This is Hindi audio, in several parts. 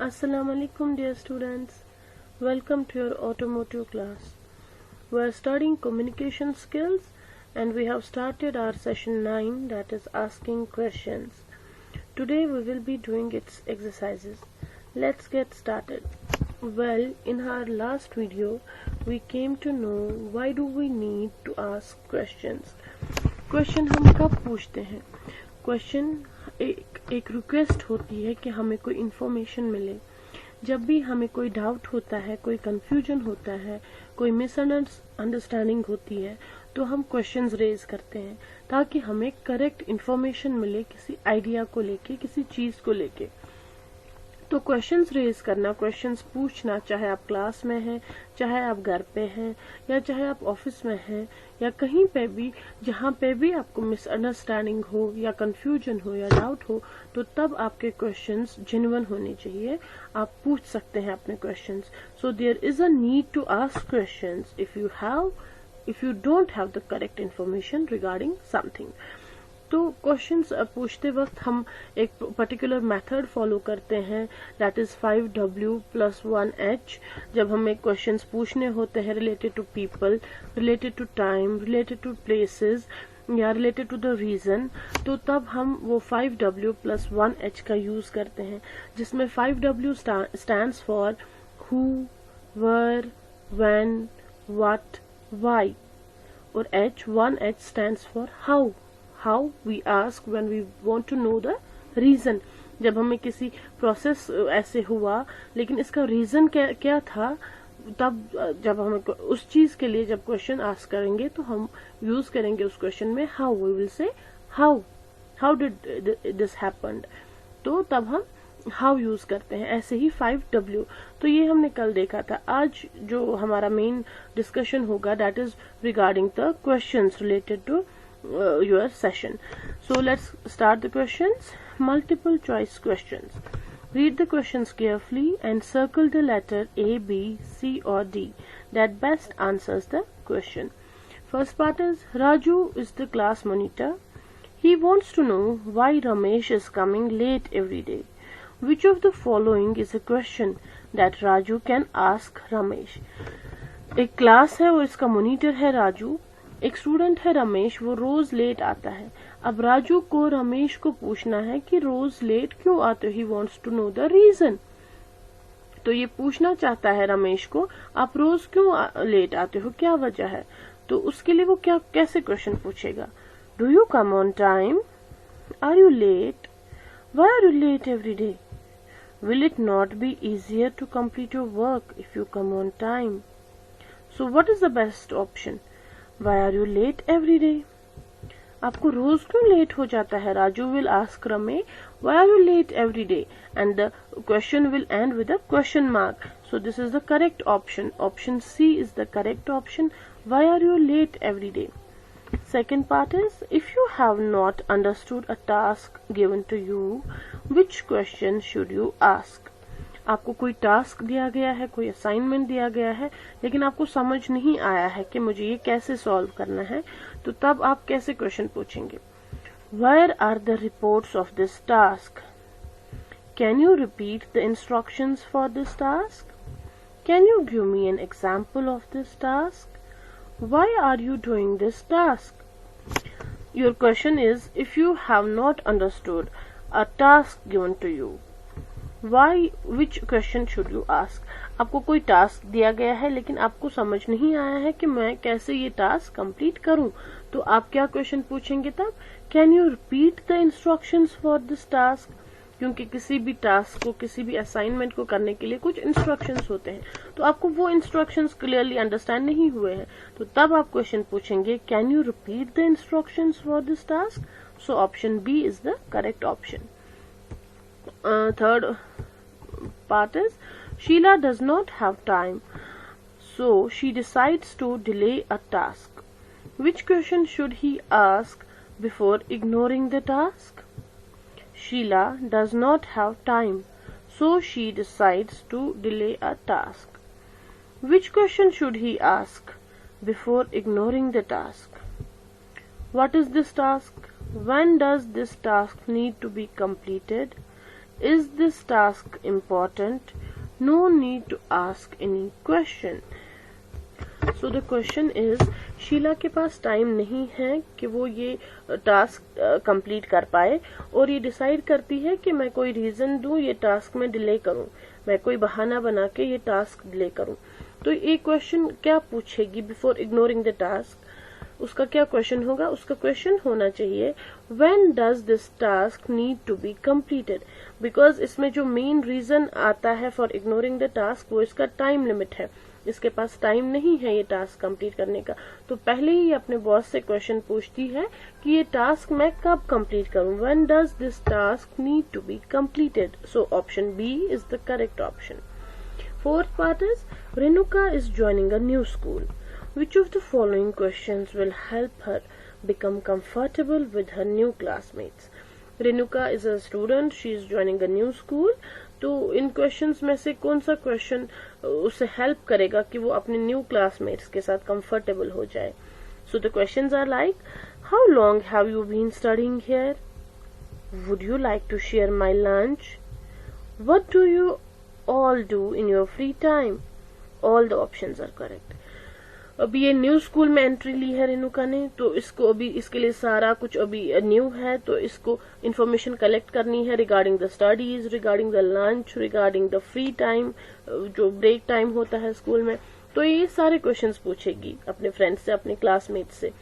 Assalamu alaikum dear students. Welcome to your automotive class. We are studying communication skills and we have started our session 9, that is asking questions. Today we will be doing its exercises. Let's get started. Well, in our last video we came to know why do we need to ask questions. Question हम कब पूछते हैं? क्वेश्चन एक रिक्वेस्ट होती है कि हमें कोई इन्फॉर्मेशन मिले। जब भी हमें कोई डाउट होता है, कोई कंफ्यूजन होता है, कोई मिसअंडरस्टैंडिंग होती है, तो हम क्वेश्चंस रेज करते हैं ताकि हमें करेक्ट इन्फॉर्मेशन मिले किसी आइडिया को लेके, किसी चीज को लेके। तो क्वेश्चंस रेज करना, क्वेश्चंस पूछना, चाहे आप क्लास में हैं, चाहे आप घर पे हैं, या चाहे आप ऑफिस में हैं, या कहीं पे भी जहाँ पे भी आपको मिसअंडरस्टैंडिंग हो या कंफ्यूजन हो या डाउट हो, तो तब आपके क्वेश्चंस जेन्युइन होने चाहिए। आप पूछ सकते हैं अपने questions. So there is a need to ask questions if you don't have the correct information regarding something. तो क्वेश्चंस पूछते वक्त हम एक पर्टिकुलर मेथड फॉलो करते हैं, दैट इज 5W + 1H। जब हमें क्वेश्चंस पूछने होते हैं related to people, related to time, related to places या रिलेटेड टू द रीजन, तो तब हम वो 5W + 1H का यूज करते हैं, जिसमें 5W stands for who, where, when, what, why, और 1H stands for how. How we ask when we want to know the reason. जब हमें किसी प्रोसेस ऐसे हुआ लेकिन इसका रीजन क्या था, तब जब हमें उस चीज के लिए जब क्वेश्चन आस्क करेंगे तो हम यूज करेंगे उस क्वेश्चन में how. We will say how did this happened, तो तब हम हाउ यूज करते हैं। ऐसे ही 5W, तो ये हमने कल देखा था। आज जो हमारा मेन डिस्कशन होगा that is regarding the questions related to your session. So let's start the questions. Multiple choice questions. Read the questions carefully and circle the letter A, B, C or D that best answers the question. First part is Raju is the class monitor. He wants to know why Ramesh is coming late every day. Which of the following is a question that Raju can ask Ramesh? एक क्लास है और इसका मॉनिटर है राजू। एक स्टूडेंट है रमेश, वो रोज लेट आता है। अब राजू को रमेश को पूछना है कि रोज लेट क्यों आते हो। He wants to know the reason. तो ये पूछना चाहता है रमेश को, आप रोज क्यों लेट आते हो, क्या वजह है। तो उसके लिए वो कैसे क्वेश्चन पूछेगा? Do you come on time? Are you late? Why are you late every? Will it not be easier to complete your work if you come on time? So what is the best option? Why are you late every day? आपको रोज क्यों लेट हो जाता है? Raju will ask Ramesh, why are you late every day? And the question will end with a question mark. So this is the correct option. Option C is the correct option. Why are you late every day? Second part is, if you have not understood a task given to you, which question should you ask? आपको कोई टास्क दिया गया है, कोई असाइनमेंट दिया गया है, लेकिन आपको समझ नहीं आया है कि मुझे ये कैसे सॉल्व करना है, तो तब आप कैसे क्वेश्चन पूछेंगे? Where are the reports of this task? Can you repeat the instructions for this task? Can you give me an example of this task? Why are you doing this task? Your question is, if you have not understood a task given to you, which question should you ask? आपको कोई टास्क दिया गया है लेकिन आपको समझ नहीं आया है कि मैं कैसे ये टास्क कंप्लीट करूं, तो आप क्या क्वेश्चन पूछेंगे तब? Can you repeat the instructions for this task? क्योंकि किसी भी टास्क को, किसी भी असाइनमेंट को करने के लिए कुछ इंस्ट्रक्शंस होते हैं, तो आपको वो इंस्ट्रक्शंस क्लियरली अंडरस्टैंड नहीं हुए हैं, तो तब आप क्वेश्चन पूछेंगे can you repeat the instructions for this task? So option B is the correct option. Third part is, Sheila does not have time, so she decides to delay a task. Which question should he ask before ignoring the task? Sheila does not have time, so she decides to delay a task. Which question should he ask before ignoring the task? What is this task? When does this task need to be completed? Is this task important? No need to ask any question. So the question is, Sheela के पास टाइम नहीं है कि वो ये टास्क कंप्लीट कर पाए और ये डिसाइड करती है कि मैं कोई रीजन दूं ये टास्क में डिले करूं, मैं कोई बहाना बना के ये टास्क डिले करूं. तो ये क्वेश्चन क्या पूछेगी बिफोर इग्नोरिंग द टास्क? उसका क्या क्वेश्चन होगा? उसका क्वेश्चन होना चाहिए when does this task need to be completed. Because इसमें जो मेन रीजन आता है फॉर इग्नोरिंग द टास्क वो इसका टाइम लिमिट है. इसके पास टाइम नहीं है ये टास्क कंप्लीट करने का. तो पहले ही अपने बॉस से क्वेश्चन पूछती है कि ये टास्क मैं कब कंप्लीट करूं. When does this task need to be completed. So option B is the correct option. Fourth part is Renuka is joining a new school. Which of the following questions will help her become comfortable with her new classmates? Renuka is a student. She is joining a new school. तो इन क्वेश्चंस में से कौन सा क्वेश्चन उसे हेल्प करेगा कि वो अपने न्यू क्लासमेट्स के साथ कंफर्टेबल हो जाए? So the questions are like, how long have you been studying here? Would you like to share my lunch? What do you all do in your free time? All the options are correct. अभी ये न्यू स्कूल में एंट्री ली है रेनुका ने, तो इसको अभी इसके लिए सारा कुछ अभी न्यू है, तो इसको इंफॉर्मेशन कलेक्ट करनी है regarding the studies, regarding the lunch, regarding the free time, जो ब्रेक टाइम होता है स्कूल में. तो ये सारे क्वेश्चंस पूछेगी अपने फ्रेंड्स से, अपने क्लासमेट्स से.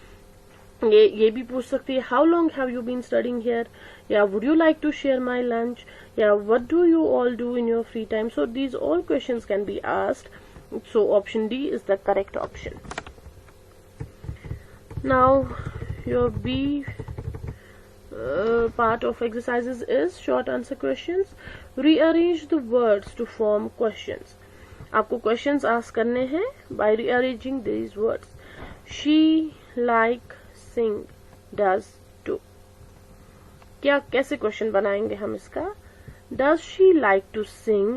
ये भी पूछ सकती है how long have you been studying here, या would you like to share my lunch, या what do you all do in your free time. So these all questions can be asked. So option D is the correct option. Now your B part of exercises is short answer questions. Rearrange the words to form questions. आपको questions ask करने हैं by rearranging these words. She like sing does do. क्या कैसे question बनाएंगे हम इसका? Does she like to sing?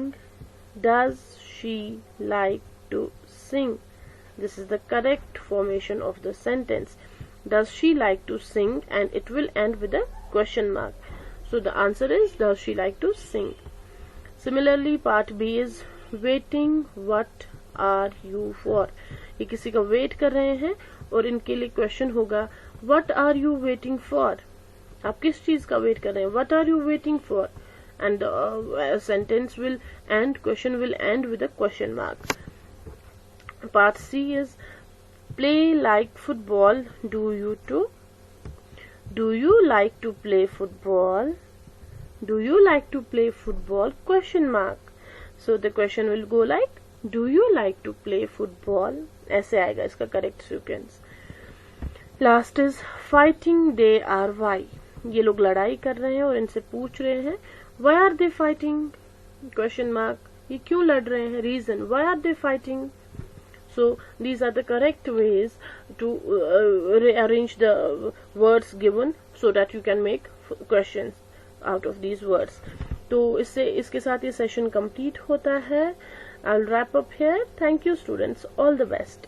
Does she like to sing? This is the correct formation of the sentence. Does she like to sing? And it will end with a question mark. So the answer is, does she like to sing? Similarly, part B is waiting. What are you for? ये किसी का wait कर रहे हैं और इनके लिए question होगा what are you waiting for? आप किस चीज का wait कर रहे हैं? What are you waiting for? And a sentence will end, question will end with a question mark. Part C is play like football. Do you too? Do you like to play football? Do you like to play football? Question mark. So the question will go like, do you like to play football? ऐसे आएगा इसका correct sequence. Last is fighting they are why. ये लोग लड़ाई कर रहे हैं और इनसे पूछ रहे हैं why are they fighting? Question mark. ये क्यों लड़ रहे हैं? Reason. Why are they fighting? So these are the correct ways to rearrange the words given so that you can make questions out of these words. तो इसके साथ ये session complete होता है. I'll wrap up here. Thank you students. All the best.